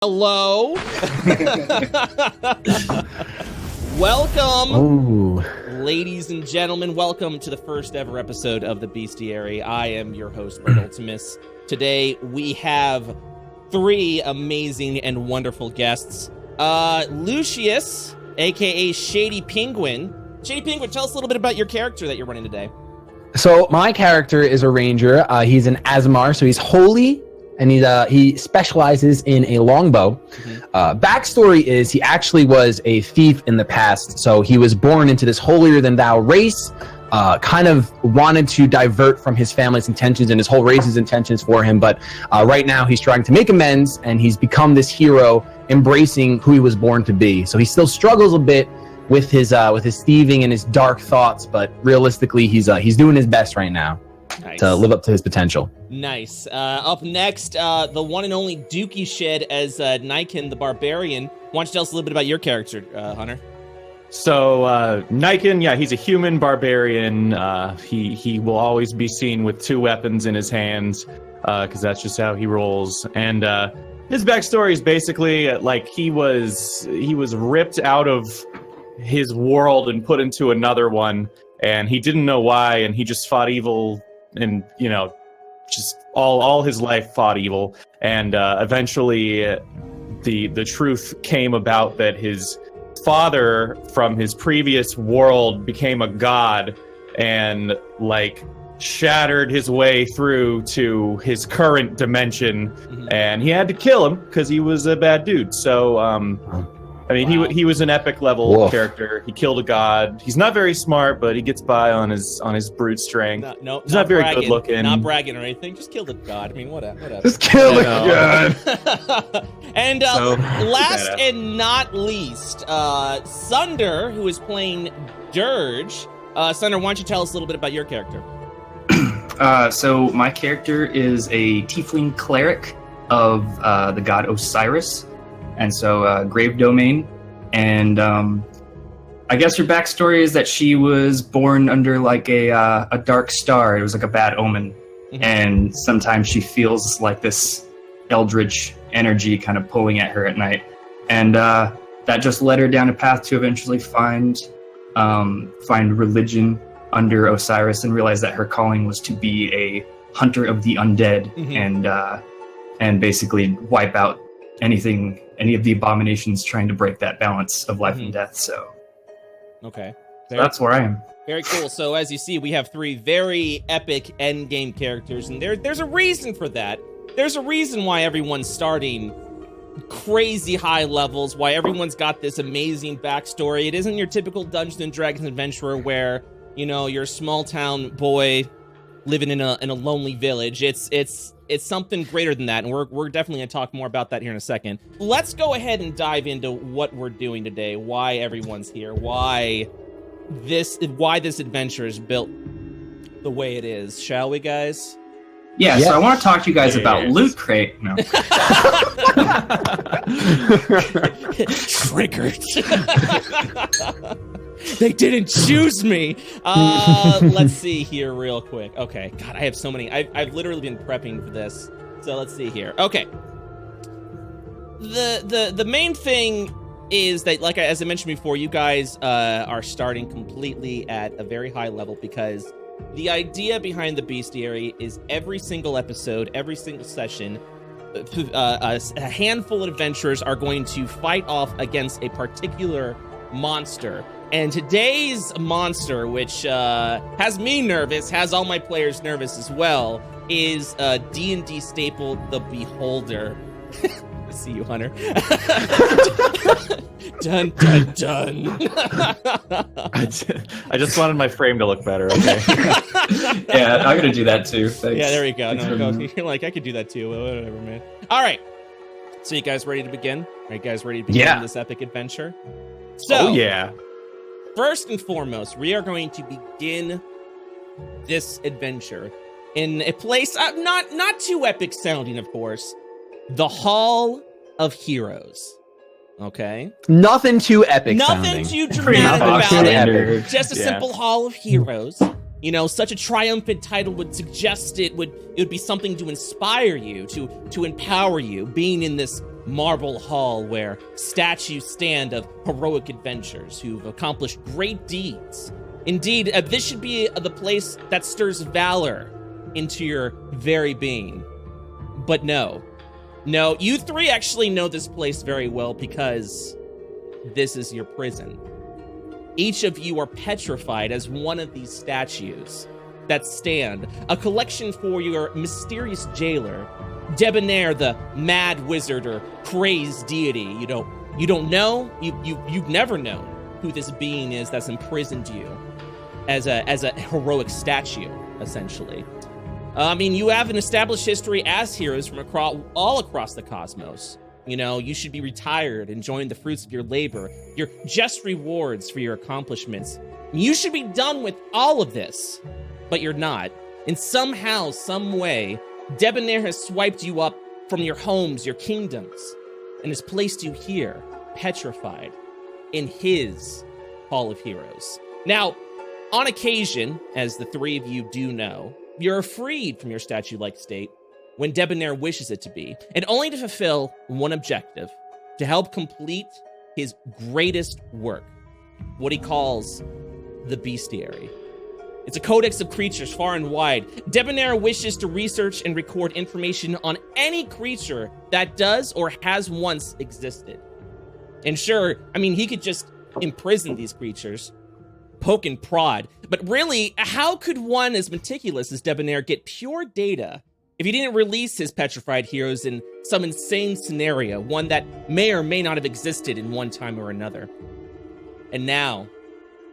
Hello. Welcome, ladies and gentlemen. Welcome to the first ever episode of the Bestiary. I am your host, BrettUltimus. Today we have three amazing and wonderful guests. Lucius, aka ShadyPenguinn. ShadyPenguinn, tell us a little bit about your character that you're running today. So my character is a ranger. He's an Asmar, so he's holy. And he specializes in a longbow. Backstory is he actually was a thief in the past. So he was born into this holier-than-thou race, kind of wanted to divert from his family's intentions and his whole race's intentions for him. But right now he's trying to make amends, and he's become this hero, embracing who he was born to be. So he still struggles a bit with his thieving and his dark thoughts, but realistically he's doing his best right now. Nice. To live up to his potential. Nice. Up next, the one and only Dookieshed as Niken the Barbarian. Why don't you tell us a little bit about your character, Hunter? So, Niken, he's a human barbarian. He will always be seen with two weapons in his hands, because that's just how he rolls. And his backstory is basically like he was ripped out of his world and put into another one, and he didn't know why, and he just fought evil. And, just all his life fought evil. And eventually the truth came about that his father from his previous world became a god and, shattered his way through to his current dimension. And he had to kill him because he was a bad dude. So, he was an epic level character. He killed a god. He's not very smart, but he gets by on his brute strength. No, he's not very good looking. Not bragging or anything. Just kill the god. I mean, whatever. Just kill the god. And last and not least, Sunder, who is playing Dirge. Sunder, why don't you tell us a little bit about your character? So my character is a tiefling cleric of the god Osiris. And so, Grave Domain, and I guess her backstory is that she was born under a dark star. It was like a bad omen, and sometimes she feels like this eldritch energy kind of pulling at her at night, and that just led her down a path to eventually find religion under Osiris and realize that her calling was to be a hunter of the undead and basically wipe out any of the abominations trying to break that balance of life and death. So, okay, so that's where I am. Very cool. So as you see, we have three very epic endgame characters, and there's a reason for that. There's a reason why everyone's starting crazy high levels, why everyone's got this amazing backstory. It isn't your typical Dungeons and Dragons adventurer where, you're a small town boy living in a lonely village. It's something greater than that, and we're definitely going to talk more about that here in a second. Let's go ahead and dive into what we're doing today, why everyone's here, why this adventure is built the way it is. Shall we, guys? Yeah, so I want to talk to you guys about Loot Crate. No. Triggered. They didn't choose me. Let's see here real quick. Okay, God, I have so many. I've literally been prepping for this. So let's see here. Okay. The main thing is that, as I mentioned before, you guys are starting completely at a very high level, because the idea behind the Bestiary is every single episode, every single session, a handful of adventurers are going to fight off against a particular monster. And today's monster, which has me nervous, has all my players nervous as well, is D&D staple, the Beholder. I see you, Hunter. Dun, dun, dun. I just wanted my frame to look better, okay? Yeah, I'm going to do that too. Thanks. Yeah, there we go. You're like, I could do that too. Whatever, man. All right. So you guys ready to begin? Are you guys ready to begin this epic adventure? So, yeah. First and foremost, we are going to begin this adventure in a place not too epic sounding, of course, the Hall of Heroes. Okay. Nothing too epic. Nothing too dramatic about it. Just a simple Hall of Heroes. You know, such a triumphant title would suggest it would be something to inspire you, to empower you, being in this marble hall where statues stand of heroic adventurers who've accomplished great deeds. Indeed, this should be the place that stirs valor into your very being. But no, you three actually know this place very well because this is your prison. Each of you are petrified as one of these statues that stand, a collection for your mysterious jailer, Debonair, the mad wizard or crazed deity. You don't know, you've never known who this being is that's imprisoned you as a heroic statue, essentially. I mean, you have an established history as heroes from all across the cosmos. You know, you should be retired, enjoying the fruits of your labor, your just rewards for your accomplishments. You should be done with all of this, but you're not. And somehow, some way, Debonair has swiped you up from your homes, your kingdoms, and has placed you here, petrified, in his Hall of Heroes. Now, on occasion, as the three of you do know, you're freed from your statue-like state when Debonair wishes it to be, and only to fulfill one objective, to help complete his greatest work, what he calls the Bestiary. It's a codex of creatures far and wide. Debonair wishes to research and record information on any creature that does or has once existed. And sure, I mean, he could just imprison these creatures, poke and prod, but really, how could one as meticulous as Debonair get pure data if he didn't release his petrified heroes in some insane scenario, one that may or may not have existed in one time or another? And now,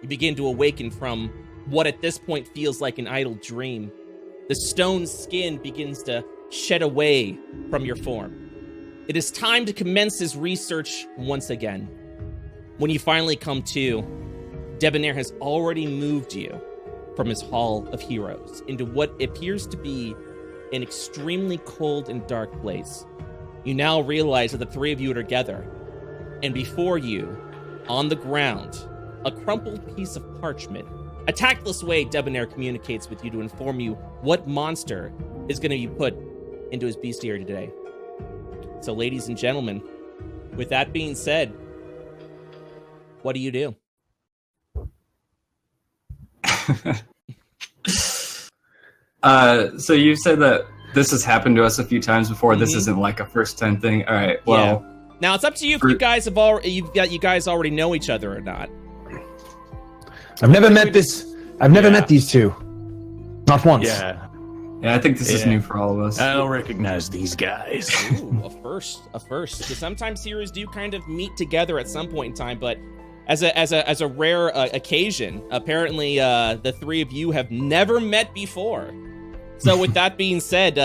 you begin to awaken from what at this point feels like an idle dream. The stone skin begins to shed away from your form. It is time to commence his research once again. When you finally come to, Debonair has already moved you from his Hall of Heroes into what appears to be an extremely cold and dark place. You now realize that the three of you are together, and before you, on the ground, a crumpled piece of parchment. A tactless way, Debonair communicates with you to inform you what monster is going to be put into his bestiary today. So, ladies and gentlemen, with that being said, what do you do? So you said that this has happened to us a few times before. Mm-hmm. This isn't like a first time thing. All right. Well, yeah. Now it's up to you if you guys have you guys already know each other or not. I've never met these two. Not once. Yeah, I think this is new for all of us. I don't recognize these guys. Ooh, a first. Because sometimes heroes do kind of meet together at some point in time, but as a rare occasion, apparently the three of you have never met before. So with that being said,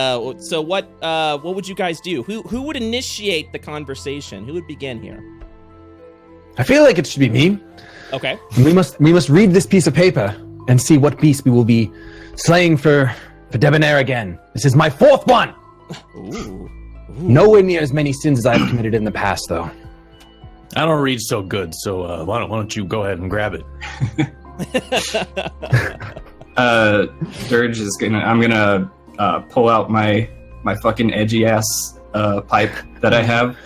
so what would you guys do? Who would initiate the conversation? Who would begin here? I feel like it should be me. Okay. We must read this piece of paper and see what beast we will be slaying for Debonair again. This is my fourth one. Ooh. Nowhere near as many sins as I've committed in the past, though. I don't read so good, so why don't you go ahead and grab it? Dirge is I'm gonna pull out my fucking edgy ass pipe that I have.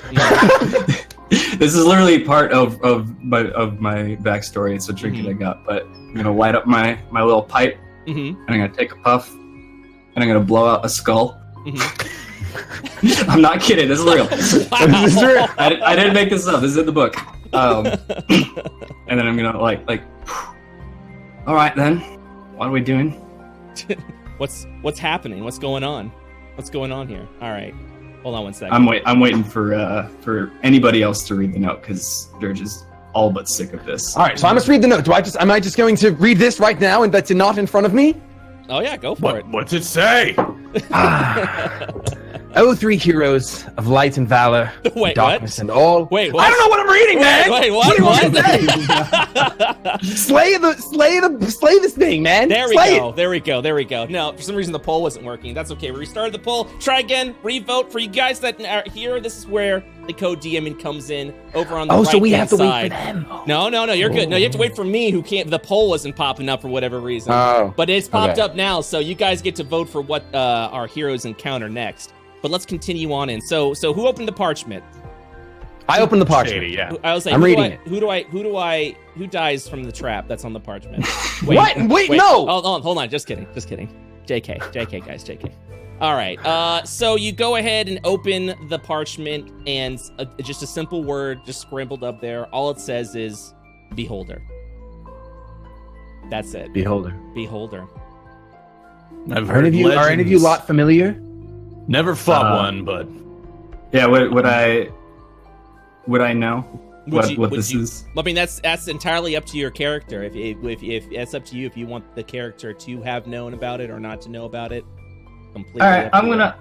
This is literally part of my backstory. It's a trinket I got, but I'm gonna light up my little pipe, and I'm gonna take a puff, and I'm gonna blow out a skull. I'm not kidding. This is real. Wow. This is real. I didn't make this up. This is in the book. And then I'm gonna like. All right then. What are we doing? What's happening? What's going on? What's going on here? All right. Hold on one second. I'm waiting for anybody else to read the note because Dirge is all but sick of this. All right, so I must read the note. Am I just going to read this right now and that's not in front of me? Oh yeah, go for it. What's it say? O three heroes of light and valor, Wait, darkness what? and all. Wait, what? I don't know what I'm reading, man. Wait, What do you want me to say? Slay this thing, man. There we Slay go. it. There we go. No, for some reason the poll wasn't working. That's okay. We restarted the poll. Try again. Revote. For you guys that are here, this is where the code DMing comes in over on the right-hand side. So we have to wait for them. No, you're good. No, you have to wait for me who can't. The poll wasn't popping up for whatever reason. Oh, but it's popped up now, so you guys get to vote for what our heroes encounter next. But let's continue on in. So who opened the parchment? I opened the parchment. Shady, yeah. I was like, I'm reading it. Who dies from the trap that's on the parchment? What? Wait, no! Oh, hold on. Just kidding. JK, guys, JK. All right. So you go ahead and open the parchment, and just a simple word just scrambled up there. All it says is "Beholder." That's it. Beholder. I've Are heard any of you lot familiar? Never fought one, but Yeah, would I know what this is? I mean, that's entirely up to your character. If it's up to you if you want the character to have known about it or not to know about it. Completely. All right,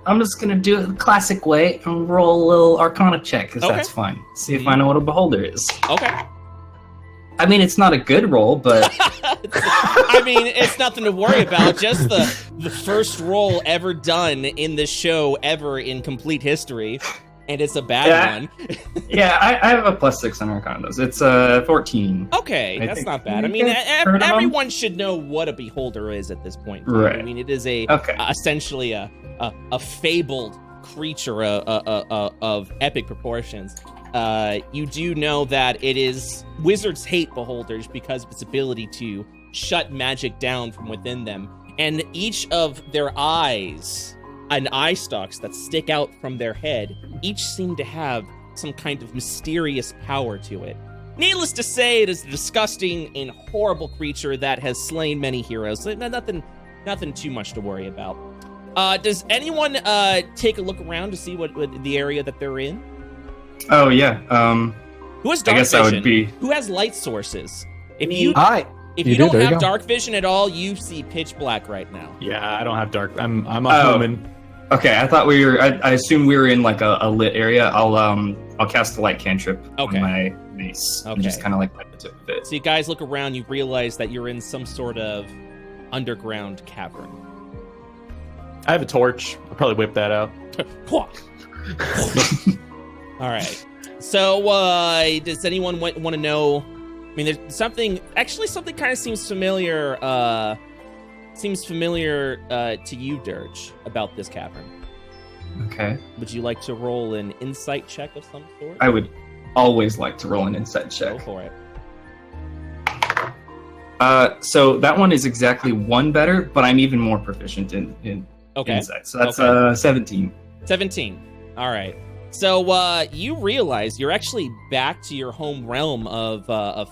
I'm just gonna do it the classic way and roll a little Arcana check because that's fine. See if I know what a beholder is. Okay. I mean, it's not a good roll, but I mean, it's nothing to worry about. Just the first roll ever done in this show ever in complete history, and it's a bad one. Yeah, I have a +6 on Arcana. It's 14. Okay, I that's think not bad. I you mean, guys heard of everyone should know what a beholder is at this point. Right. I mean, it is Okay. essentially a fabled creature of epic proportions. You do know that wizards hate beholders because of its ability to shut magic down from within them. And each of their eyes and eye stalks that stick out from their head, each seem to have some kind of mysterious power to it. Needless to say, it is a disgusting and horrible creature that has slain many heroes. So nothing too much to worry about. Does anyone take a look around to see what the area that they're in? Oh yeah. Who has dark I guess vision? I would be. Who has light sources? If you You don't there you have go. dark vision at all, you see pitch black right now. yeah, I don't have dark. I'm a human. Okay, I thought we were. I assumed we were in like a lit area. I'll cast the light cantrip Okay. on my mace. Okay. And just kind of like at the tip of it. So you guys look around, you realize that you're in some sort of underground cavern. I have a torch. I'll probably whip that out. All right. So, does anyone want to know? I mean, there's something kind of seems familiar. To you, Dirge, about this cavern. Okay. Would you like to roll an insight check of some sort? I would always like to roll an insight Go check. for it. So that one is exactly one better, but I'm even more proficient in Okay. insight. So that's 17. 17. All right. So you realize you're actually back to your home realm of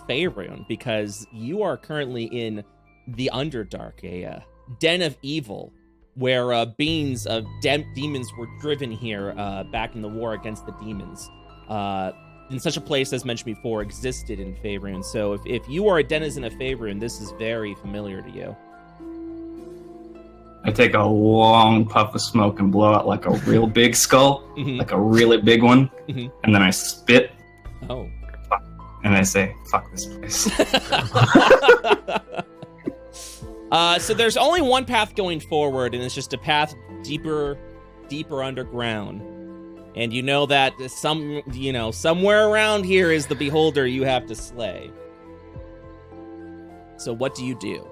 Faerun because you are currently in the Underdark, a den of evil, where beings of demons were driven here back in the war against the demons. In such a place, as mentioned before, existed in Faerun. So if you are a denizen of Faerun, this is very familiar to you. I take a long puff of smoke and blow out like a real big skull, Mhm. like a really big one, Mhm. and then I spit Oh. and I say, "Fuck this place." So there's only one path going forward, and it's just a path deeper underground. And you know that somewhere around here is the beholder you have to slay. So what do you do?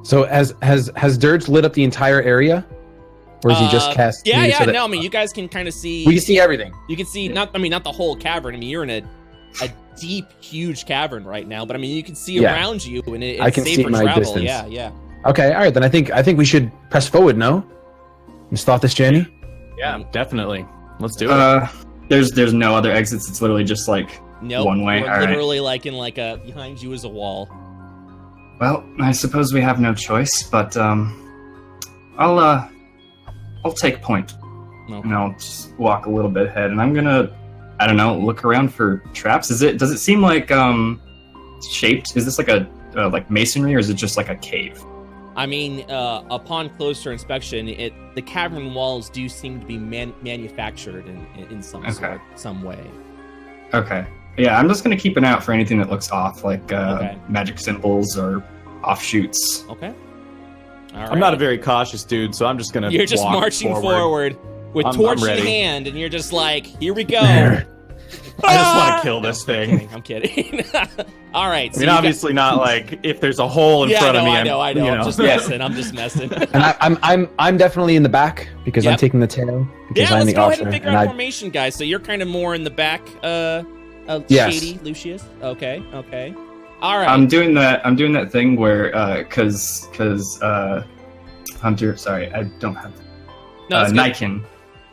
So has Dirge lit up the entire area, or is he just cast? Yeah. so that- No, I mean you guys can kind of see. We can see everything. You can see not the whole cavern. I mean you're in a deep, huge cavern right now, but I mean you can see around you, and it's I can safe see for my travel. distance. Yeah. Okay, all right. Then I think we should press forward. No, let's start this journey. Yeah, definitely. Let's do it. There's no other exits. It's literally just like Nope, one way. we're All right. literally like in like a behind you is a wall. Well, I suppose we have no choice, but I'll take point. Okay. And I'll just walk a little bit ahead, and I'm gonna, I don't know, look around for traps. Does it seem like shaped? Is this like a like masonry, or is it just like a cave? I mean, upon closer inspection, the cavern walls do seem to be manufactured in some way. Okay. Yeah, I'm just gonna keep an eye out for anything that looks off, like Okay. magic symbols or offshoots. Okay. All right. I'm not a very cautious dude, so I'm just gonna. You're just walk marching forward with I'm torch in ready. hand, and you're just like, "Here we go." I just want to kill this thing. I'm kidding. All right. I mean, obviously not like if there's a hole in front of me. I know. I'm just messing. And I'm definitely in the back because I'm taking the tail. Because I'm let's the go officer, ahead and figure out formation, guys. So you're kind of more in the back, Yes. Shady, Lucius. Okay. All right. I'm doing that thing where, cause Hunter, sorry, I don't have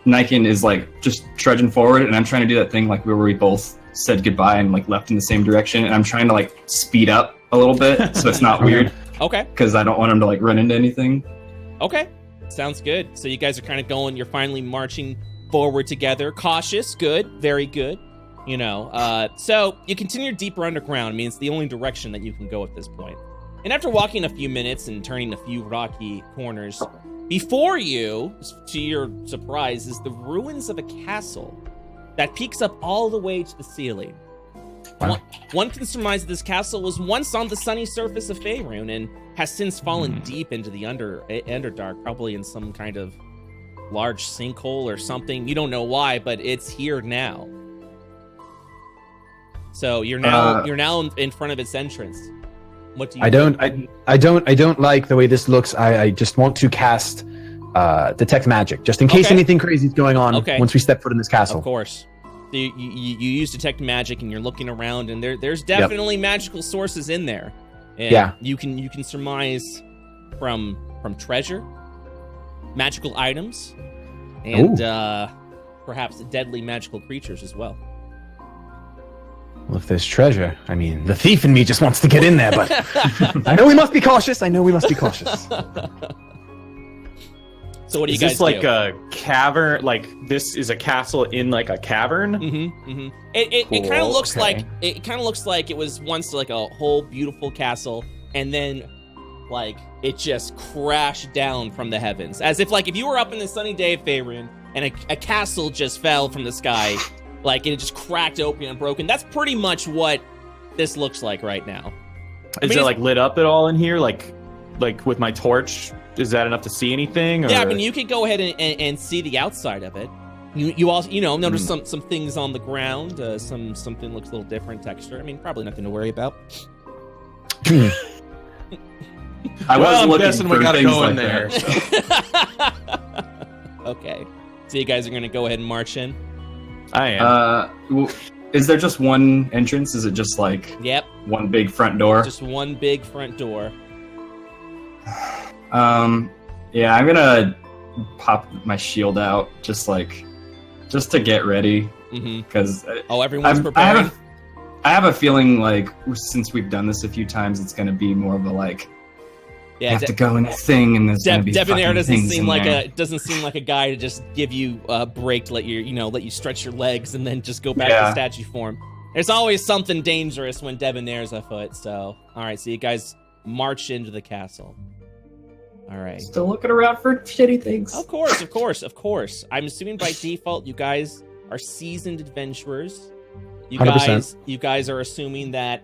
Niken is like just trudging forward, and I'm trying to do that thing like where we both said goodbye and like left in the same direction, and I'm trying to like speed up a little bit so it's not weird. Okay. Because I don't want him to like run into anything. Okay. Sounds good. So you guys are kind of going. You're finally marching forward together. Cautious. Good. Very good. So you continue deeper underground. I mean, it's the only direction that you can go at this point. And after walking a few minutes and turning a few rocky corners, before you, to your surprise, is the ruins of a castle that peaks up all the way to the ceiling. Wow. One can surmise that this castle was once on the sunny surface of Faerun and has since fallen deep into the Underdark, probably in some kind of large sinkhole or something. You don't know why, but it's here now. So you're now in front of its entrance. What do you? I don't like the way this looks. I just want to cast detect magic, just in case anything crazy is going on. Once we step foot in this castle. Of course. So you use detect magic, and you're looking around, and there's definitely magical sources in there. And you can surmise from treasure, magical items, and perhaps deadly magical creatures as well. Well, if there's treasure, I mean, the thief in me just wants to get in there, but I know we must be cautious. So what do you guys do? Is this like a cavern? Like this is a castle in like a cavern? It kind of looks like it was once like a whole beautiful castle, and then like it just crashed down from the heavens, as if you were up in the sunny day of Faerun and a castle just fell from the sky. Like, it just cracked open and broken. That's pretty much what this looks like right now. Is it, like, lit up at all in here? Like with my torch? Is that enough to see anything? Or? Yeah, I mean, you could go ahead and see the outside of it. You also, notice some things on the ground. Something looks a little different texture. I mean, probably nothing to worry about. I'm guessing we gotta go in there. Okay. So you guys are going to go ahead and march in? I am. Is there just one entrance? Is it just like one big front door? Just one big front door. Yeah, I'm gonna pop my shield out just to get ready. Because everyone's preparing. I have a feeling like since we've done this a few times, it's gonna be more of a like. You have to go in a thing, and there's gonna be Debonair doesn't things seem in like there. doesn't seem like a guy to just give you a break, let you stretch your legs and then just go back to statue form. There's always something dangerous when Debonair's afoot. So, all right, so you guys march into the castle. All right. Still looking around for shitty things. Of course. I'm assuming by default you guys are seasoned adventurers. You 100%. guys are assuming that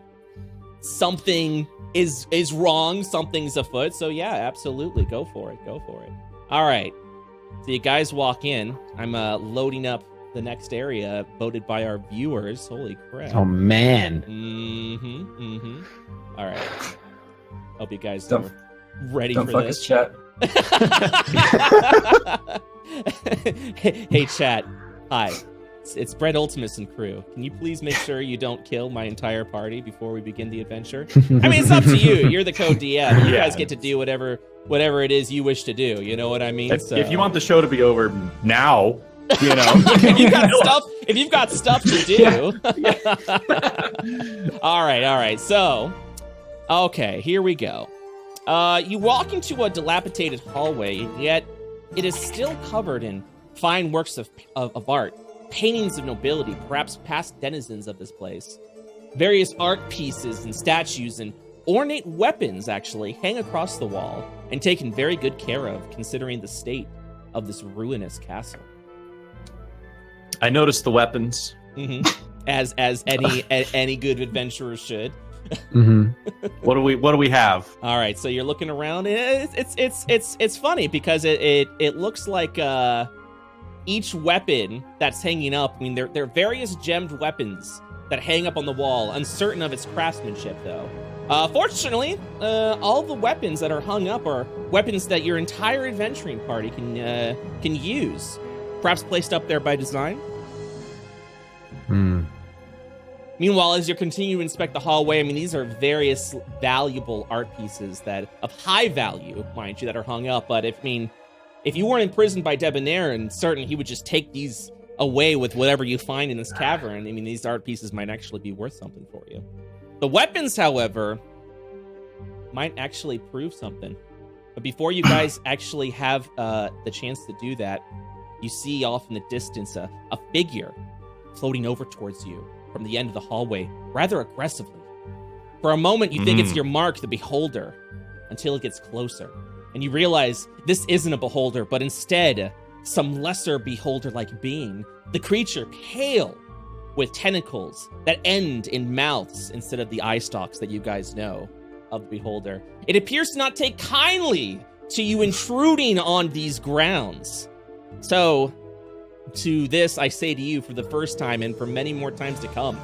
something is wrong, something's afoot. So yeah, absolutely, go for it. All right, so you guys walk in. I'm loading up the next area voted by our viewers. Holy crap. Oh man. All right, hope you guys are ready for fuck this. us, chat. Hey chat, hi, it's BrettUltimus and crew. Can you please make sure you don't kill my entire party before we begin the adventure? I mean, it's up to you. You're the co-DM. You guys get to do whatever it is you wish to do. You know what I mean? If you want the show to be over now, if you've got stuff to do. All right. So, okay, here we go. You walk into a dilapidated hallway, yet it is still covered in fine works of art. Paintings of nobility, perhaps past denizens of this place. Various art pieces and statues and ornate weapons actually hang across the wall and taken very good care of, considering the state of this ruinous castle. I noticed the weapons. As any good adventurer should. What do we have? All right, so you're looking around. It's funny because it looks like each weapon that's hanging up, I mean, there are various gemmed weapons that hang up on the wall, uncertain of its craftsmanship, though. Fortunately, all the weapons that are hung up are weapons that your entire adventuring party can use. Perhaps placed up there by design. Meanwhile, as you continue to inspect the hallway, I mean, these are various valuable art pieces of high value, mind you, that are hung up. But if you weren't imprisoned by Debonair, and certain he would just take these away with whatever you find in this cavern, I mean, these art pieces might actually be worth something for you. The weapons, however, might actually prove something. But before you guys actually have the chance to do that, you see off in the distance a figure floating over towards you from the end of the hallway, rather aggressively. For a moment, you think it's your mark, the Beholder, until it gets closer. And you realize this isn't a Beholder, but instead some lesser Beholder-like being. The creature, pale, with tentacles that end in mouths instead of the eye stalks that you guys know of the Beholder. It appears to not take kindly to you intruding on these grounds. So, to this, I say to you for the first time and for many more times to come,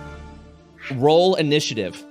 roll initiative.